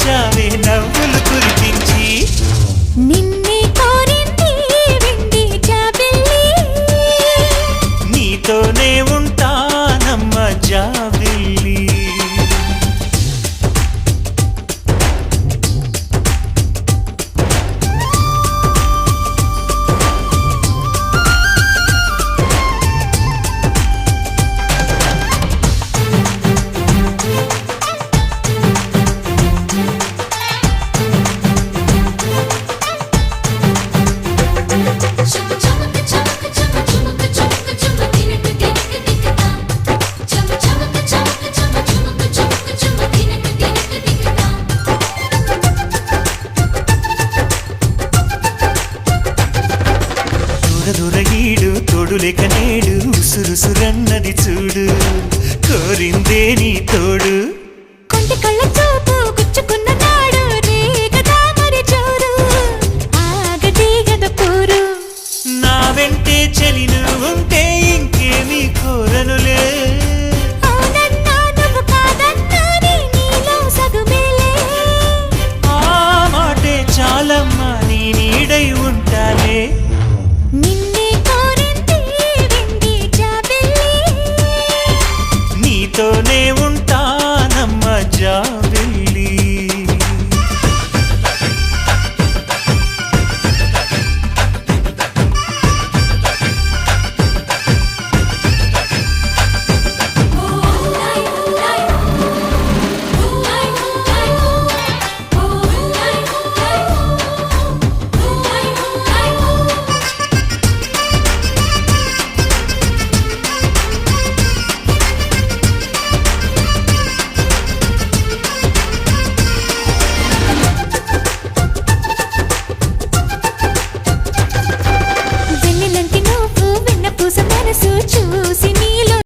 వచ్చావే నవ్వులు కురిపించి నిన్నే కోరింది వెండి జాబిల్లి నీతోనే ఉంటానమ్మ జాబిల్లి దొరగీడు తోడులేక నేడు ఉసురుసురన్నది చూడు కోరిందే నీ తోడు కొంటి కళ్ళ చూపు గుచ్చుకున్న నాడు రేగదా మరి చోరు ఆగటి గద పూరు నా వెంటే చెలిను ఉంటే ఇంకేమీ కోరనులే అవునన్నా నువ్వు కాదన్నా నీలో సగుమేలే ఆ మాటే చాలమ్మా నీ నీడై ఉంటాలే నిన్నే కోరింది వెండి జాబిల్లి నీతోనే ఉంటానమ్మ జాబిల్లి వెన్నెలంటి నువ్వు వెన్న పూస మనసు చూసి